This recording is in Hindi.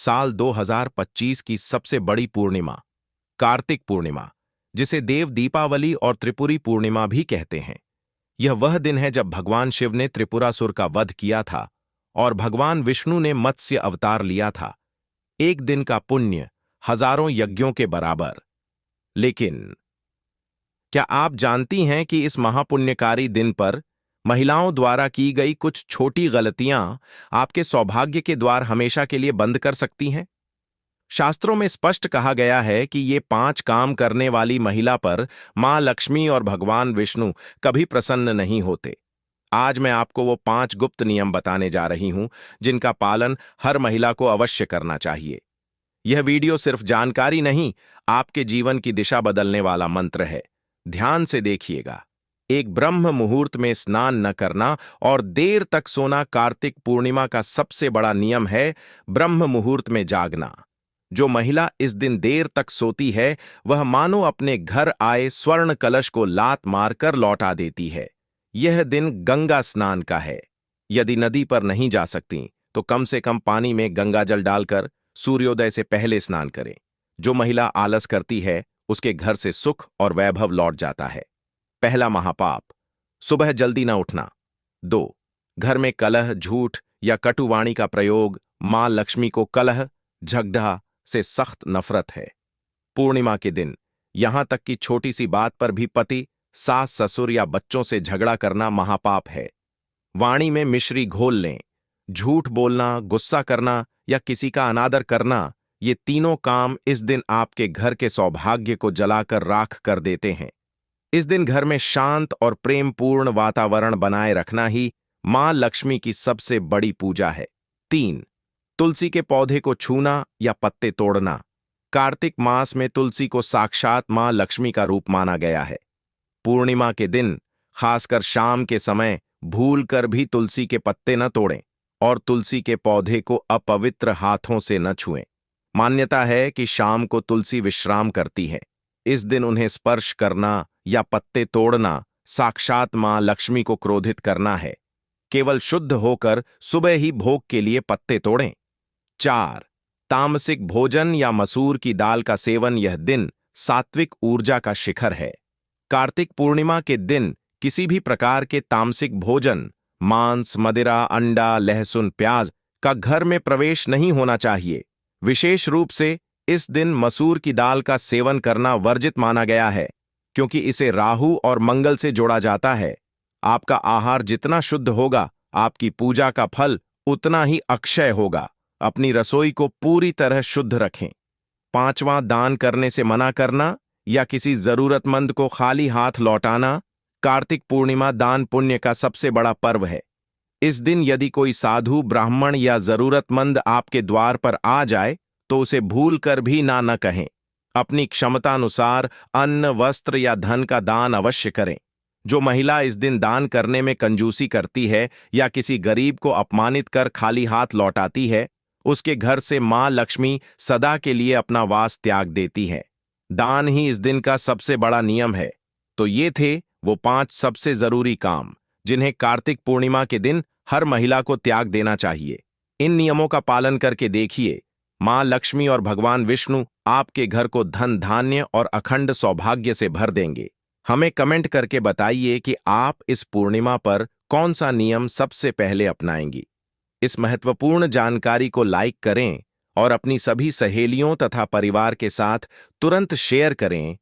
साल 2025 की सबसे बड़ी पूर्णिमा, कार्तिक पूर्णिमा, जिसे देव दीपावली और त्रिपुरी पूर्णिमा भी कहते हैं। यह वह दिन है जब भगवान शिव ने त्रिपुरासुर का वध किया था और भगवान विष्णु ने मत्स्य अवतार लिया था। एक दिन का पुण्य हजारों यज्ञों के बराबर। लेकिन क्या आप जानती हैं कि इस महापुण्यकारी दिन पर महिलाओं द्वारा की गई कुछ छोटी गलतियां आपके सौभाग्य के द्वार हमेशा के लिए बंद कर सकती हैं? शास्त्रों में स्पष्ट कहा गया है कि ये 5 काम करने वाली महिला पर मां लक्ष्मी और भगवान विष्णु कभी प्रसन्न नहीं होते। आज मैं आपको वो 5 गुप्त नियम बताने जा रही हूं जिनका पालन हर महिला को अवश्य करना चाहिए। यह वीडियो सिर्फ जानकारी नहीं, आपके जीवन की दिशा बदलने वाला मंत्र है। ध्यान से देखिएगा। एक ब्रह्म मुहूर्त में स्नान न करना और देर तक सोना कार्तिक पूर्णिमा का सबसे बड़ा नियम है। ब्रह्म मुहूर्त में जागना। जो महिला इस दिन देर तक सोती है वह मानो अपने घर आए स्वर्ण कलश को लात मारकर लौटा देती है। यह दिन गंगा स्नान का है। यदि नदी पर नहीं जा सकती तो कम से कम पानी में गंगाजल डालकर सूर्योदय से पहले स्नान करें। जो महिला आलस करती है उसके घर से सुख और वैभव लौट जाता है। पहला महापाप, सुबह जल्दी न उठना। 2, घर में कलह, झूठ या कटुवाणी का प्रयोग। मां लक्ष्मी को कलह, झगड़ा से सख्त नफरत है। पूर्णिमा के दिन यहां तक कि छोटी सी बात पर भी पति, सास, ससुर या बच्चों से झगड़ा करना महापाप है। वाणी में मिश्री घोल लें। झूठ बोलना, गुस्सा करना या किसी का अनादर करना, ये तीनों काम इस दिन आपके घर के सौभाग्य को जलाकर राख कर देते हैं। इस दिन घर में शांत और प्रेमपूर्ण वातावरण बनाए रखना ही मां लक्ष्मी की सबसे बड़ी पूजा है। 3, तुलसी के पौधे को छूना या पत्ते तोड़ना। कार्तिक मास में तुलसी को साक्षात मां लक्ष्मी का रूप माना गया है। पूर्णिमा के दिन, खासकर शाम के समय, भूलकर भी तुलसी के पत्ते न तोड़ें और तुलसी के पौधे को अपवित्र हाथों से न छुएं। मान्यता है कि शाम को तुलसी विश्राम करती है। इस दिन उन्हें स्पर्श करना या पत्ते तोड़ना साक्षात मां लक्ष्मी को क्रोधित करना है। केवल शुद्ध होकर सुबह ही भोग के लिए पत्ते तोड़ें। 4, तामसिक भोजन या मसूर की दाल का सेवन। यह दिन सात्विक ऊर्जा का शिखर है। कार्तिक पूर्णिमा के दिन किसी भी प्रकार के तामसिक भोजन, मांस, मदिरा, अंडा, लहसुन, प्याज का घर में प्रवेश नहीं होना चाहिए। विशेष रूप से इस दिन मसूर की दाल का सेवन करना वर्जित माना गया है क्योंकि इसे राहु और मंगल से जोड़ा जाता है। आपका आहार जितना शुद्ध होगा, आपकी पूजा का फल उतना ही अक्षय होगा। अपनी रसोई को पूरी तरह शुद्ध रखें। 5वां, दान करने से मना करना या किसी जरूरतमंद को खाली हाथ लौटाना। कार्तिक पूर्णिमा दान पुण्य का सबसे बड़ा पर्व है। इस दिन यदि कोई साधु, ब्राह्मण या जरूरतमंद आपके द्वार पर आ जाए तो उसे भूल कर भी ना कहें। अपनी क्षमतानुसार अन्न, वस्त्र या धन का दान अवश्य करें। जो महिला इस दिन दान करने में कंजूसी करती है या किसी गरीब को अपमानित कर खाली हाथ लौटाती है, उसके घर से मां लक्ष्मी सदा के लिए अपना वास त्याग देती है। दान ही इस दिन का सबसे बड़ा नियम है। तो ये थे वो 5 सबसे जरूरी काम जिन्हें कार्तिक पूर्णिमा के दिन हर महिला को त्याग देना चाहिए। इन नियमों का पालन करके देखिए, मां लक्ष्मी और भगवान विष्णु आपके घर को धन, धान्य और अखंड सौभाग्य से भर देंगे। हमें कमेंट करके बताइए कि आप इस पूर्णिमा पर कौन सा नियम सबसे पहले अपनाएंगी। इस महत्वपूर्ण जानकारी को लाइक करें और अपनी सभी सहेलियों तथा परिवार के साथ तुरंत शेयर करें